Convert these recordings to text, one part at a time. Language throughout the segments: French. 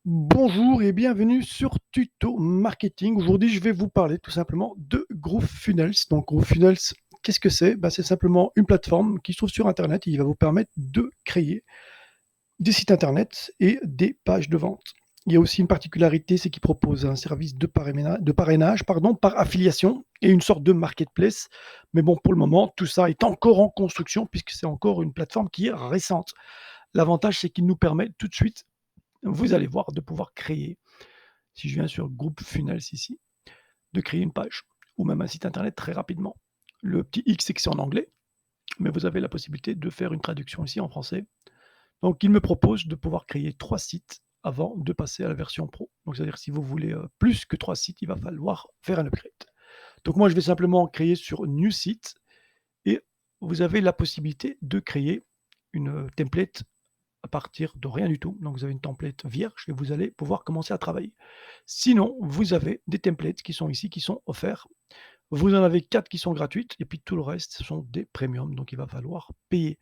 Bonjour et bienvenue sur Tuto Marketing. Aujourd'hui, je vais vous parler tout simplement de GrooveFunnels. Donc, GrooveFunnels, qu'est-ce que c'est? C'est simplement une plateforme qui se trouve sur Internet et qui va vous permettre de créer des sites Internet et des pages de vente. Il y a aussi une particularité, c'est qu'il propose un service de parrainage par affiliation et une sorte de marketplace. Mais bon, pour le moment, tout ça est encore en construction puisque c'est encore une plateforme qui est récente. L'avantage, c'est qu'il nous permet tout de suite, vous allez voir, de pouvoir créer, si je viens sur Groupe Funnels ici, de créer une page ou même un site internet très rapidement. Le petit X, c'est que c'est en anglais, mais vous avez la possibilité de faire une traduction ici en français. Donc, il me propose de pouvoir créer 3 sites avant de passer à la version pro. Donc, c'est-à-dire si vous voulez plus que 3 sites, il va falloir faire un upgrade. Donc, moi, je vais simplement créer sur New Site et vous avez la possibilité de créer une template à partir de rien du tout. Donc, vous avez une template vierge et vous allez pouvoir commencer à travailler. Sinon, vous avez des templates qui sont ici, qui sont offerts. Vous en avez 4 qui sont gratuites et puis tout le reste, ce sont des premiums, donc il va falloir payer.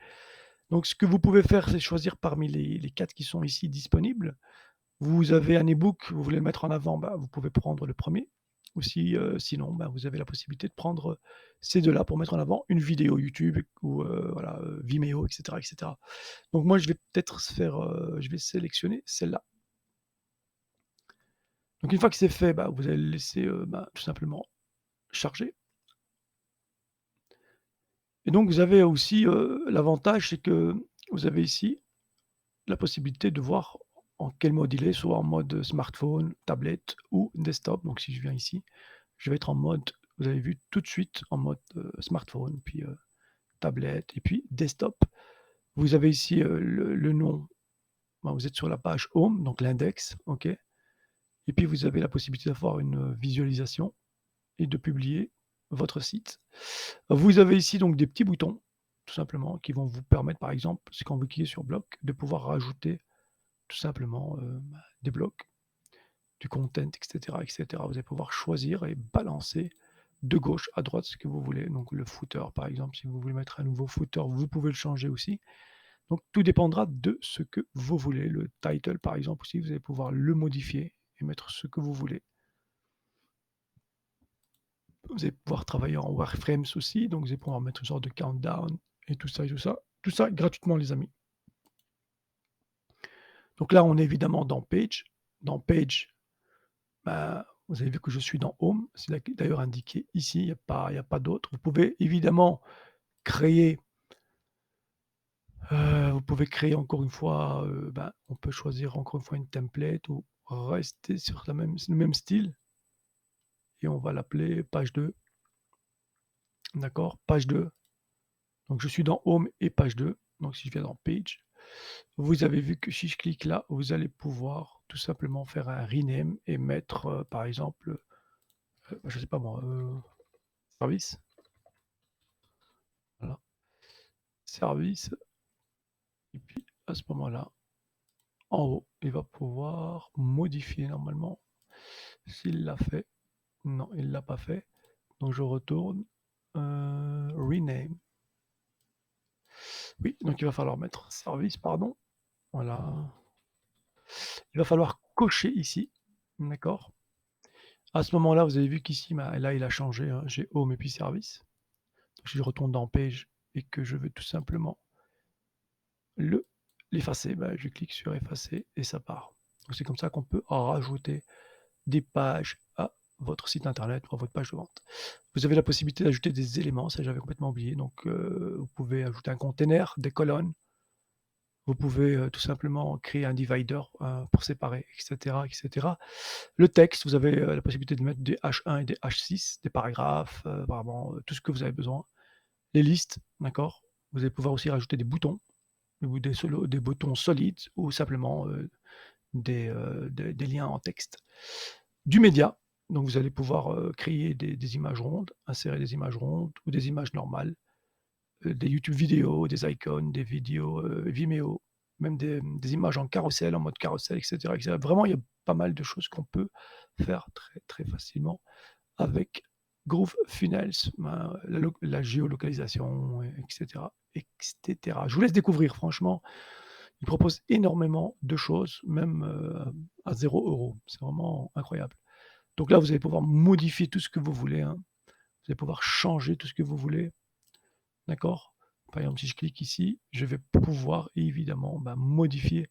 Donc, ce que vous pouvez faire, c'est choisir parmi les 4 qui sont ici disponibles. Vous avez un e-book, vous voulez le mettre en avant, vous pouvez prendre le premier. Ou sinon, vous avez la possibilité de prendre ces deux-là pour mettre en avant une vidéo YouTube ou voilà, Vimeo, etc., etc. Donc moi, je vais peut-être je vais sélectionner celle-là. Donc une fois que c'est fait, vous allez le laisser tout simplement charger. Et donc vous avez aussi l'avantage, c'est que vous avez ici la possibilité de voir en quel mode il est, soit en mode smartphone, tablette ou desktop. Donc si je viens ici, je vais être en mode, vous avez vu tout de suite, en mode smartphone, puis tablette, et puis desktop. Vous avez ici le nom, vous êtes sur la page Home, donc l'index, ok. Et puis vous avez la possibilité d'avoir une visualisation et de publier votre site. Vous avez ici donc des petits boutons, tout simplement, qui vont vous permettre, par exemple, c'est quand vous cliquez sur bloc, de pouvoir rajouter tout simplement des blocs, du content, etc., etc. Vous allez pouvoir choisir et balancer de gauche à droite ce que vous voulez. Donc le footer, par exemple, si vous voulez mettre un nouveau footer, vous pouvez le changer aussi. Donc tout dépendra de ce que vous voulez. Le title, par exemple, aussi, vous allez pouvoir le modifier et mettre ce que vous voulez. Vous allez pouvoir travailler en wireframes aussi, donc vous allez pouvoir mettre une sorte de countdown et tout ça et tout ça. Tout ça gratuitement, les amis. Donc là, on est évidemment dans Page. Dans Page, vous avez vu que je suis dans Home. C'est d'ailleurs indiqué ici, il y a pas d'autre. Créer, vous pouvez créer encore une fois, on peut choisir encore une fois une template ou rester sur le même style et on va l'appeler page 2. D'accord? Page 2. Donc je suis dans Home et page 2. Donc si je viens dans Page, vous avez vu que si je clique là, vous allez pouvoir tout simplement faire un rename et mettre, par exemple, je sais pas moi, service. Voilà, service. Et puis à ce moment-là, en haut, il va pouvoir modifier normalement. S'il l'a fait, non, il l'a pas fait. Donc je retourne, rename. Oui, donc il va falloir mettre service, pardon. Voilà. Il va falloir cocher ici, d'accord? À ce moment-là, vous avez vu qu'ici, là, il a changé, hein, j'ai Home et puis Service. Donc, si je retourne dans Page et que je veux tout simplement l'effacer, je clique sur Effacer et ça part. Donc, c'est comme ça qu'on peut rajouter des pages à votre site internet ou à votre page de vente. Vous avez la possibilité d'ajouter des éléments, ça j'avais complètement oublié. Donc, vous pouvez ajouter un container, des colonnes. Vous pouvez tout simplement créer un divider pour séparer, etc., etc. Le texte, vous avez la possibilité de mettre des H1 et des H6, des paragraphes, vraiment tout ce que vous avez besoin. Les listes, d'accord. Vous allez pouvoir aussi rajouter des boutons, ou des boutons solides, ou simplement des liens en texte. Du média, donc vous allez pouvoir créer des images rondes, insérer des images rondes ou des images normales, des YouTube vidéos, des icônes, des vidéos Vimeo, même des images en carrousel, en mode carrousel, etc., etc. Vraiment, il y a pas mal de choses qu'on peut faire très, très facilement avec GrooveFunnels, la géolocalisation, etc., etc. Je vous laisse découvrir, franchement. Il propose énormément de choses, même à 0 €. C'est vraiment incroyable. Donc là, vous allez pouvoir modifier tout ce que vous voulez, hein. Vous allez pouvoir changer tout ce que vous voulez, d'accord? Par exemple, si je clique ici, je vais pouvoir évidemment, bah, modifier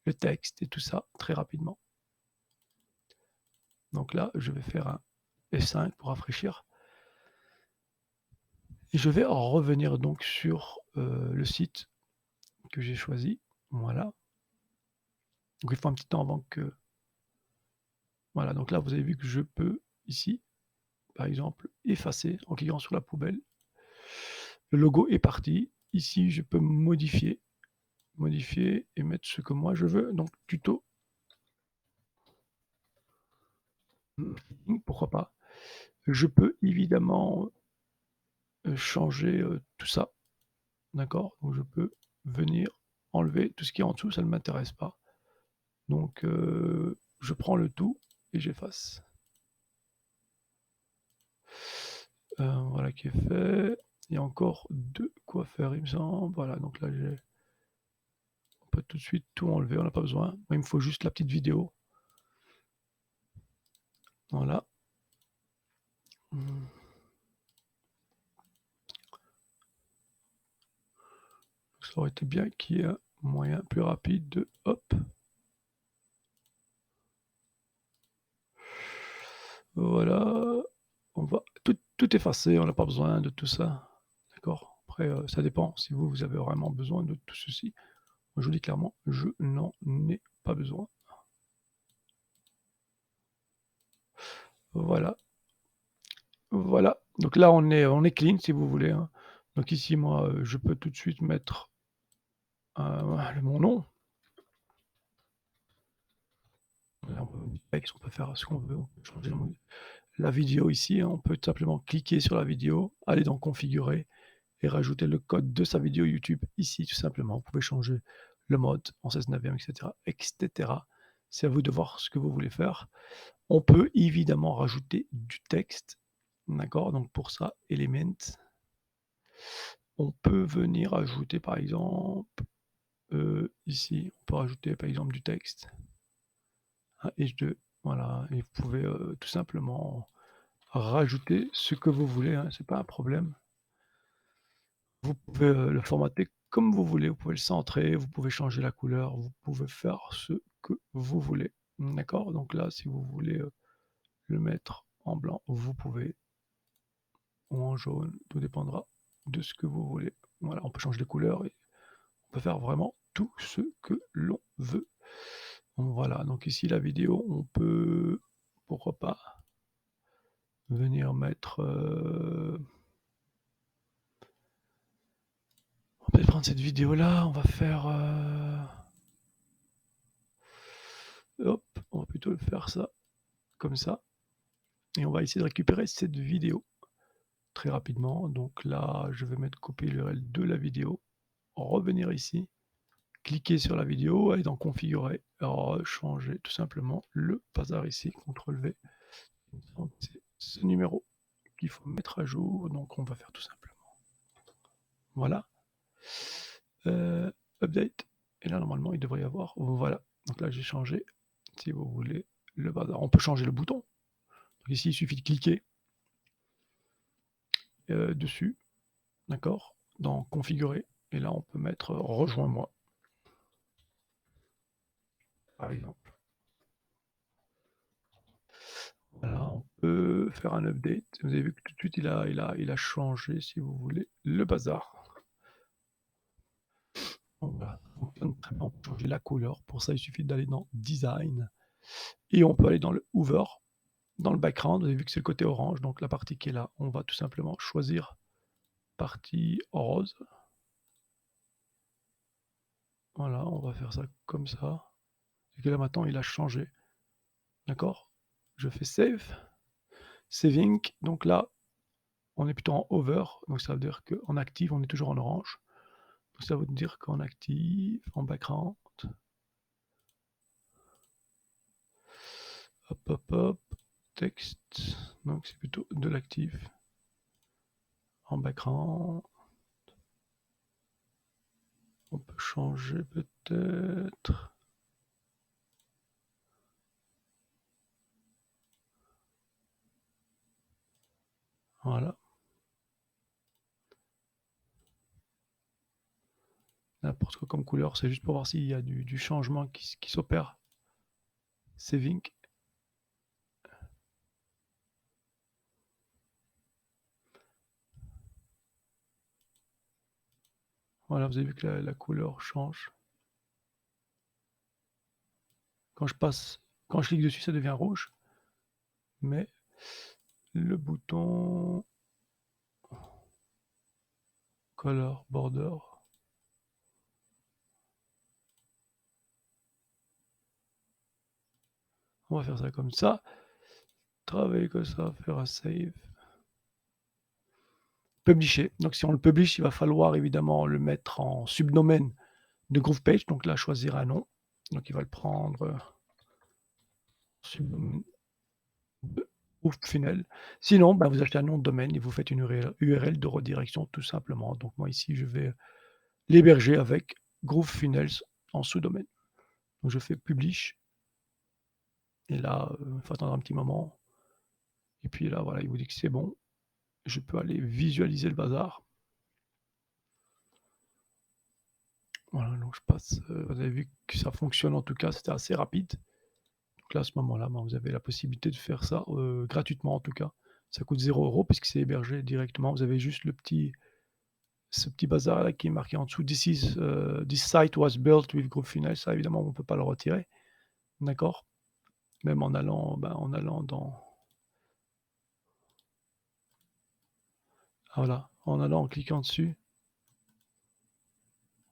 le texte et tout ça très rapidement. Donc là, je vais faire un F5 pour rafraîchir et je vais revenir donc sur, le site que j'ai choisi. Voilà. Donc il faut un petit temps avant que voilà, donc là, vous avez vu que je peux ici, par exemple, effacer en cliquant sur la poubelle. Le logo est parti. Ici, je peux modifier et mettre ce que moi je veux. Donc tuto, pourquoi pas. Je peux évidemment, changer, tout ça, d'accord? Donc je peux venir enlever tout ce qui est en dessous, ça ne m'intéresse pas. Donc je prends le tout et j'efface. Voilà qui est fait. Il y a encore de quoi faire, il me semble. Voilà, donc là j'ai on peut tout de suite tout enlever, on n'a pas besoin. Moi, il me faut juste la petite vidéo. Voilà. Mmh. Ça aurait été bien qu'il y ait un moyen plus rapide de hop. Voilà. On va tout effacer, on n'a pas besoin de tout ça. D'accord? Après, ça dépend si vous avez vraiment besoin de tout ceci. Moi, je vous dis clairement, je n'en ai pas besoin. Voilà, voilà. Donc là, on est clean si vous voulez, hein. Donc ici, moi, je peux tout de suite mettre, mon nom. Là, on peut on peut faire ce qu'on veut, on peut changer la vidéo ici, hein. On peut tout simplement cliquer sur la vidéo, aller dans configurer et rajouter le code de sa vidéo YouTube ici, tout simplement. Vous pouvez changer le mode en 16/9, etc., etc. C'est à vous de voir ce que vous voulez faire. On peut évidemment rajouter du texte, d'accord? Donc pour ça, Element, on peut venir ajouter par exemple, ici, on peut rajouter par exemple du texte, un H2, voilà, et vous pouvez, tout simplement rajouter ce que vous voulez, hein, c'est pas un problème. Vous pouvez, le formater comme vous voulez, vous pouvez le centrer, vous pouvez changer la couleur, vous pouvez faire ce que vous voulez. D'accord? Donc là, si vous voulez, le mettre en blanc, vous pouvez, ou en jaune, tout dépendra de ce que vous voulez. Voilà, on peut changer les couleurs et on peut faire vraiment tout ce que l'on veut. Voilà, donc ici la vidéo, on peut, pourquoi pas, venir mettre, on va peut-être prendre cette vidéo-là, on va faire, hop, on va plutôt faire ça, comme ça. Et on va essayer de récupérer cette vidéo très rapidement. Donc là, je vais mettre copier l'URL de la vidéo, revenir ici, cliquer sur la vidéo, aller dans configurer, changer tout simplement le bazar ici, CTRL V. Donc c'est ce numéro qu'il faut mettre à jour, donc on va faire tout simplement. Voilà. Update. Et là, normalement, il devrait y avoir. Voilà. Donc là, j'ai changé, si vous voulez, le bazar. On peut changer le bouton. Donc ici, il suffit de cliquer dessus. D'accord? Dans configurer. Et là, on peut mettre rejoins-moi, par exemple. Voilà, on peut faire un update. Vous avez vu que tout de suite, il a changé, si vous voulez, le bazar. Voilà, ça fonctionne très bien. On peut changer la couleur. Pour ça, il suffit d'aller dans Design. Et on peut aller dans le Hover, dans le background. Vous avez vu que c'est le côté orange. Donc la partie qui est là, on va tout simplement choisir partie rose. Voilà, on va faire ça comme ça. Et que là maintenant, il a changé. D'accord? Je fais Save. Saving. Donc là, on est plutôt en over. Donc ça veut dire qu'en active, on est toujours en orange. Donc ça veut dire qu'en active, en background. Hop, hop, hop. Texte. Donc c'est plutôt de l'active. En background. On peut changer peut-être. peut-être. Voilà. N'importe quoi comme couleur, c'est juste pour voir s'il y a du changement qui s'opère. Saving. Voilà, vous avez vu que la couleur change. Quand je clique dessus, ça devient rouge. Mais le bouton color border, on va faire ça comme ça. Travailler comme ça, faire un save. Publisher. Donc si on le publish, il va falloir évidemment le mettre en subdomaine de GroovePage. Donc là, choisir un nom. Donc il va le prendre subdomaine de GrooveFunnel. Sinon, bah, vous achetez un nom de domaine et vous faites une URL de redirection tout simplement. Donc moi ici, je vais l'héberger avec GrooveFunnels en sous-domaine. Donc je fais publish. Et là, il faut attendre un petit moment. Et puis là, voilà, il vous dit que c'est bon. Je peux aller visualiser le bazar. Voilà, donc je passe. Vous avez vu que ça fonctionne en tout cas, c'était assez rapide. Donc là, à ce moment-là, vous avez la possibilité de faire ça gratuitement en tout cas. Ça coûte 0 € puisque c'est hébergé directement. Vous avez juste ce petit bazar là qui est marqué en dessous. This site was built with GrooveFunnels. Ça, évidemment, on ne peut pas le retirer. D'accord? Même en allant dans. Voilà, en cliquant dessus.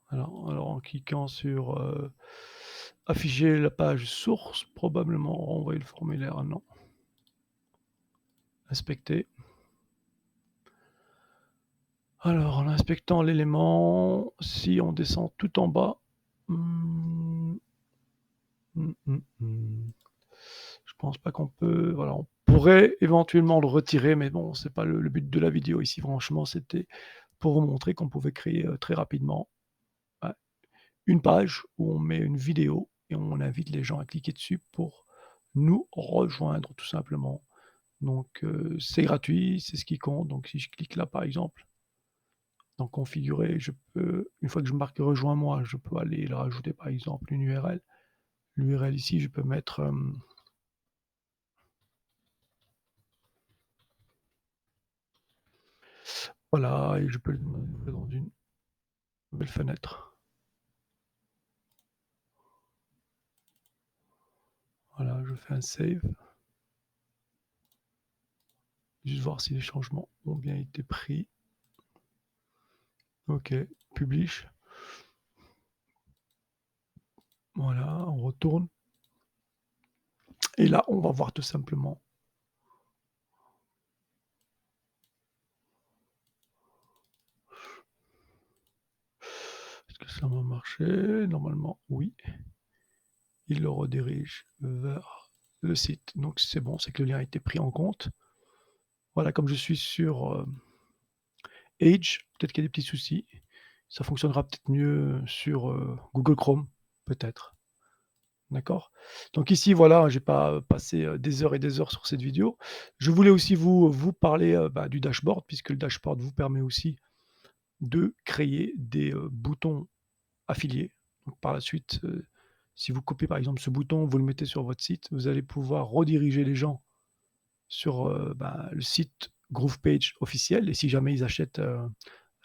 Alors en cliquant sur afficher la page source, probablement renvoyer le formulaire, non. Inspecter. Alors en inspectant l'élément, si on descend tout en bas, je pense pas qu'on peut. Voilà, on pourrait éventuellement le retirer, mais bon, c'est pas le but de la vidéo ici. Franchement, c'était pour vous montrer qu'on pouvait créer très rapidement une page où on met une vidéo et on invite les gens à cliquer dessus pour nous rejoindre tout simplement. Donc c'est gratuit, c'est ce qui compte. Donc si je clique là par exemple, dans configurer, je peux, une fois que je marque rejoins-moi, je peux aller leur rajouter par exemple une URL. L'URL ici, je peux mettre voilà, et je peux le mettre dans une nouvelle fenêtre. Voilà, je fais un save. Juste voir si les changements ont bien été pris. Ok, publish. Voilà, on retourne. Et là, on va voir tout simplement. Est-ce que ça va marcher? Normalement, oui. Il le redirige vers le site. Donc c'est bon, c'est que le lien a été pris en compte. Voilà, comme je suis sur Edge, peut-être qu'il y a des petits soucis. Ça fonctionnera peut-être mieux sur Google Chrome, peut-être. D'accord? Donc ici, voilà, j'ai pas passé des heures et des heures sur cette vidéo. Je voulais aussi vous parler du dashboard, puisque le dashboard vous permet aussi de créer des boutons affiliés. Donc par la suite, si vous copiez par exemple ce bouton, vous le mettez sur votre site, vous allez pouvoir rediriger les gens sur le site GroovePage officiel. Et si jamais ils achètent un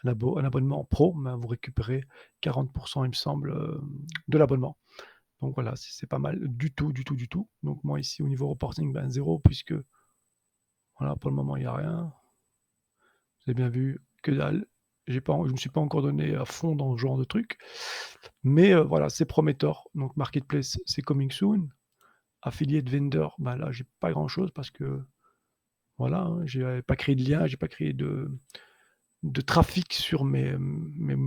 abonnement pro, vous récupérez 40%, il me semble, de l'abonnement. Donc voilà, c'est pas mal du tout, du tout, du tout. Donc moi ici, au niveau reporting, 0, puisque voilà, pour le moment, il n'y a rien. Vous avez bien vu, que dalle. Je ne me suis pas encore donné à fond dans ce genre de truc. Mais voilà, c'est prometteur. Donc Marketplace, c'est coming soon. Affiliate vendor, là, j'ai pas grand-chose parce que voilà, hein, j'ai pas créé de lien, j'ai pas créé de trafic sur mes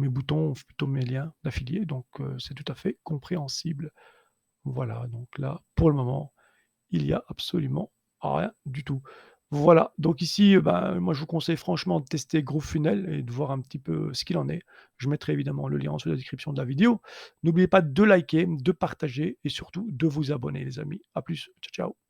boutons, plutôt mes liens d'affiliés. Donc c'est tout à fait compréhensible. Voilà, donc là, pour le moment, il n'y a absolument rien du tout. Voilà, donc ici, moi je vous conseille franchement de tester GrooveFunnel et de voir un petit peu ce qu'il en est. Je mettrai évidemment le lien en dessous de la description de la vidéo. N'oubliez pas de liker, de partager et surtout de vous abonner les amis. À plus, ciao, ciao.